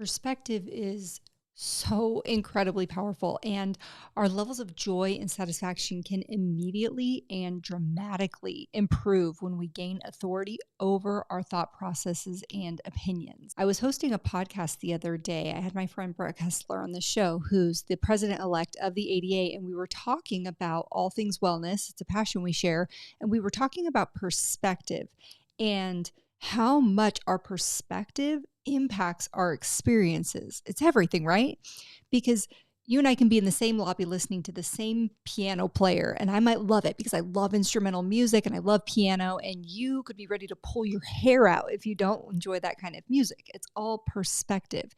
Perspective is so incredibly powerful, and our levels of joy and satisfaction can immediately and dramatically improve when we gain authority over our thought processes and opinions. I was hosting a podcast the other day. I had my friend Brett Kessler on the show, who's the president elect of the ADA, and we were talking about all things wellness. It's a passion we share, and we were talking about perspective and how much our perspective impacts our experiences. It's everything, right? Because you and I can be in the same lobby listening to the same piano player, and I might love it because I love instrumental music and I love piano, and you could be ready to pull your hair out if you don't enjoy that kind of music. It's all perspective.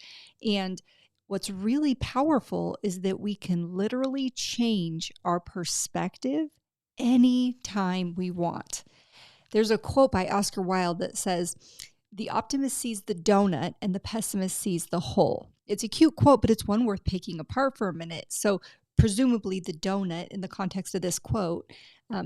And what's really powerful is that we can literally change our perspective anytime we want. There's a quote by Oscar Wilde that says, "The optimist sees the donut and the pessimist sees the whole." It's a cute quote, but it's one worth picking apart for a minute. So presumably the donut in the context of this quote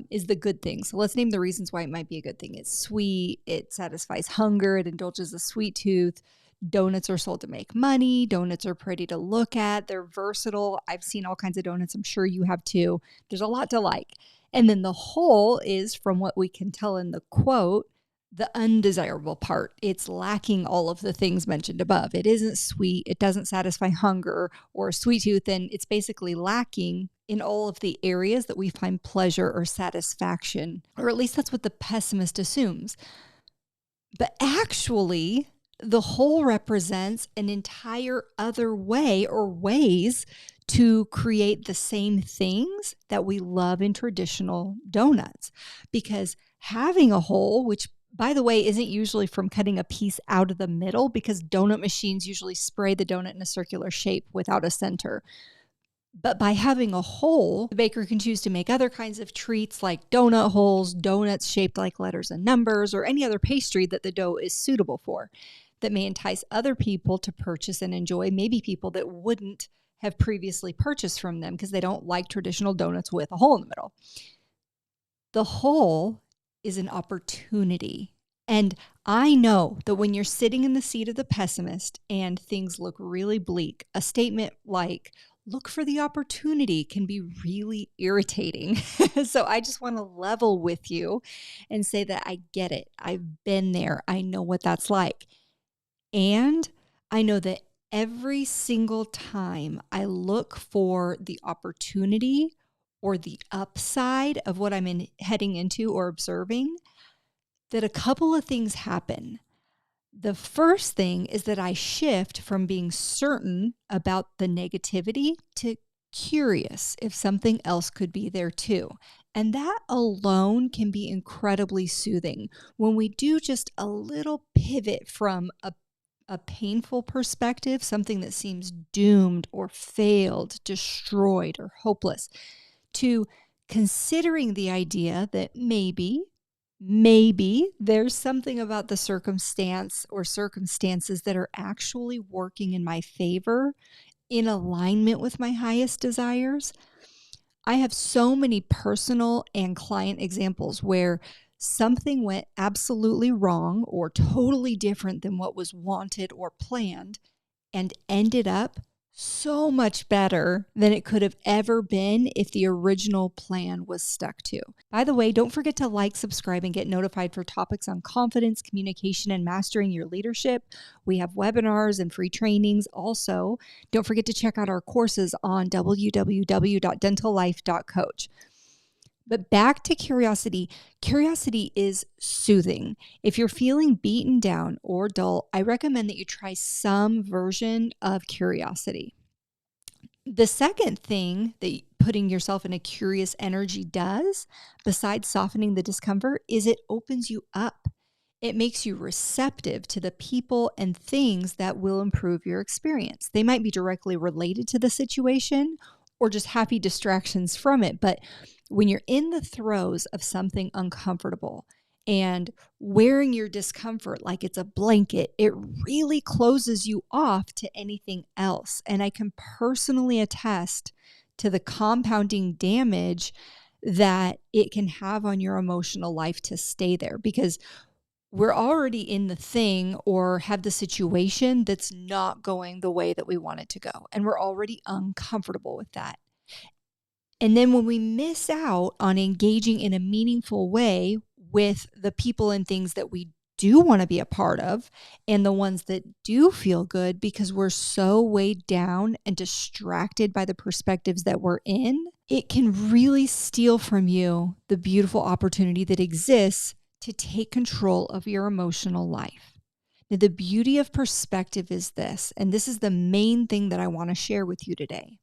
is the good thing. So let's name the reasons why it might be a good thing. It's sweet. It satisfies hunger. It indulges a sweet tooth. Donuts are sold to make money. Donuts are pretty to look at. They're versatile. I've seen all kinds of donuts. I'm sure you have too. There's a lot to like. And then the whole is, from what we can tell in the quote, the undesirable part. It's lacking all of the things mentioned above. It isn't sweet. It doesn't satisfy hunger or a sweet tooth. And it's basically lacking in all of the areas that we find pleasure or satisfaction, or at least that's what the pessimist assumes. But actually, the whole represents an entire other way or ways to create the same things that we love in traditional donuts. Because having a hole, which by the way, isn't usually from cutting a piece out of the middle, because donut machines usually spray the donut in a circular shape without a center. But by having a hole, the baker can choose to make other kinds of treats like donut holes, donuts shaped like letters and numbers, or any other pastry that the dough is suitable for that may entice other people to purchase and enjoy, maybe people that wouldn't have previously purchased from them because they don't like traditional donuts with a hole in the middle. The hole is an opportunity. And I know that when you're sitting in the seat of the pessimist and things look really bleak, a statement like, "Look for the opportunity," can be really irritating. So I just want to level with you and say that I get it. I've been there. I know what that's like. And I know that every single time I look for the opportunity or the upside of what I'm heading into or observing, that a couple of things happen. The first thing is that I shift from being certain about the negativity to curious if something else could be there too. And that alone can be incredibly soothing when we do just a little pivot from a painful perspective, something that seems doomed or failed, destroyed or hopeless, to considering the idea that maybe there's something about the circumstance or circumstances that are actually working in my favor, in alignment with my highest desires. I have so many personal and client examples where something went absolutely wrong or totally different than what was wanted or planned and ended up so much better than it could have ever been if the original plan was stuck to. By the way, don't forget to like, subscribe, and get notified for topics on confidence, communication, and mastering your leadership. We have webinars and free trainings. Also, don't forget to check out our courses on www.dentallife.coach. But back to curiosity. Curiosity is soothing. If you're feeling beaten down or dull, I recommend that you try some version of curiosity. The second thing that putting yourself in a curious energy does, besides softening the discomfort, is it opens you up. It makes you receptive to the people and things that will improve your experience. They might be directly related to the situation or just happy distractions from it. But when you're in the throes of something uncomfortable and wearing your discomfort like it's a blanket, it really closes you off to anything else. And I can personally attest to the compounding damage that it can have on your emotional life to stay there, because we're already in the thing or have the situation that's not going the way that we want it to go. And we're already uncomfortable with that. And then when we miss out on engaging in a meaningful way with the people and things that we do want to be a part of and the ones that do feel good because we're so weighed down and distracted by the perspectives that we're in, it can really steal from you the beautiful opportunity that exists to take control of your emotional life. Now, the beauty of perspective is this, and this is the main thing that I want to share with you today.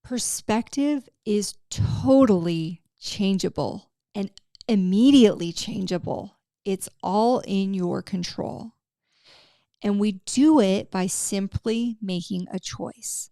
Perspective is totally changeable and immediately changeable. It's all in your control. And we do it by simply making a choice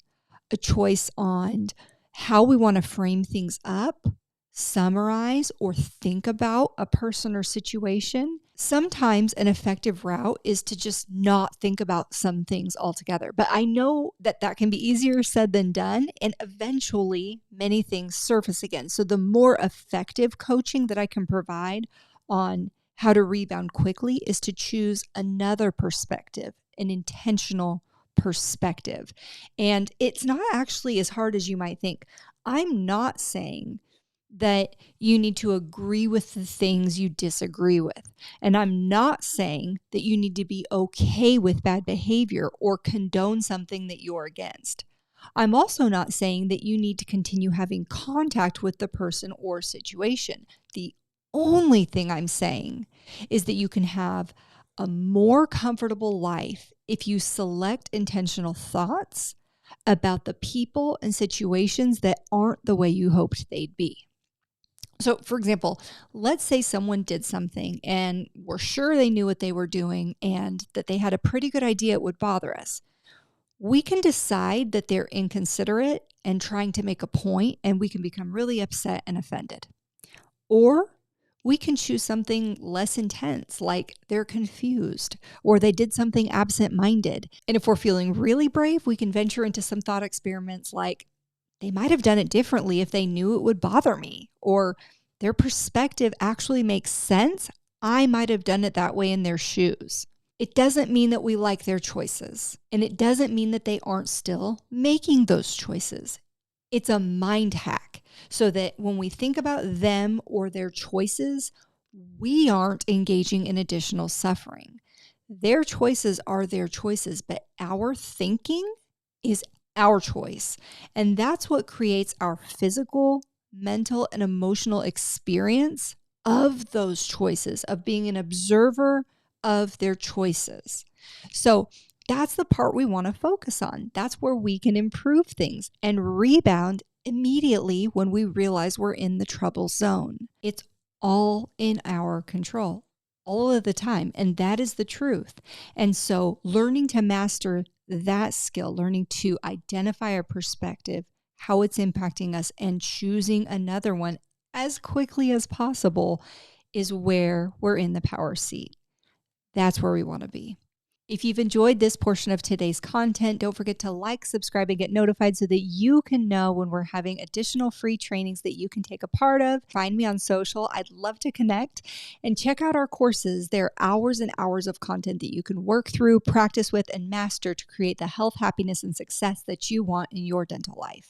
on how we want to frame things up, summarize, or think about a person or situation. Sometimes an effective route is to just not think about some things altogether. But I know that that can be easier said than done, and eventually many things surface again. So the more effective coaching that I can provide on how to rebound quickly is to choose another perspective, an intentional perspective. And it's not actually as hard as you might think. I'm not saying that you need to agree with the things you disagree with. And I'm not saying that you need to be okay with bad behavior or condone something that you're against. I'm also not saying that you need to continue having contact with the person or situation. The only thing I'm saying is that you can have a more comfortable life if you select intentional thoughts about the people and situations that aren't the way you hoped they'd be. So, for example, let's say someone did something and we're sure they knew what they were doing and that they had a pretty good idea it would bother us. We can decide that they're inconsiderate and trying to make a point, and we can become really upset and offended. Or we can choose something less intense, like they're confused or they did something absent-minded. And if we're feeling really brave, we can venture into some thought experiments like, they might have done it differently if they knew it would bother me, or their perspective actually makes sense. I might have done it that way in their shoes. It doesn't mean that we like their choices, and it doesn't mean that they aren't still making those choices. It's a mind hack so that when we think about them or their choices, we aren't engaging in additional suffering. Their choices are their choices, but our thinking is our choice. And that's what creates our physical, mental, and emotional experience of those choices, of being an observer of their choices. So that's the part we want to focus on. That's where we can improve things and rebound immediately when we realize we're in the trouble zone. It's all in our control all of the time. And that is the truth. And so learning to master that skill, learning to identify our perspective, how it's impacting us, and choosing another one as quickly as possible is where we're in the power seat. That's where we want to be. If you've enjoyed this portion of today's content, don't forget to like, subscribe, and get notified so that you can know when we're having additional free trainings that you can take a part of. Find me on social. I'd love to connect, and check out our courses. There are hours and hours of content that you can work through, practice with, and master to create the health, happiness, and success that you want in your dental life.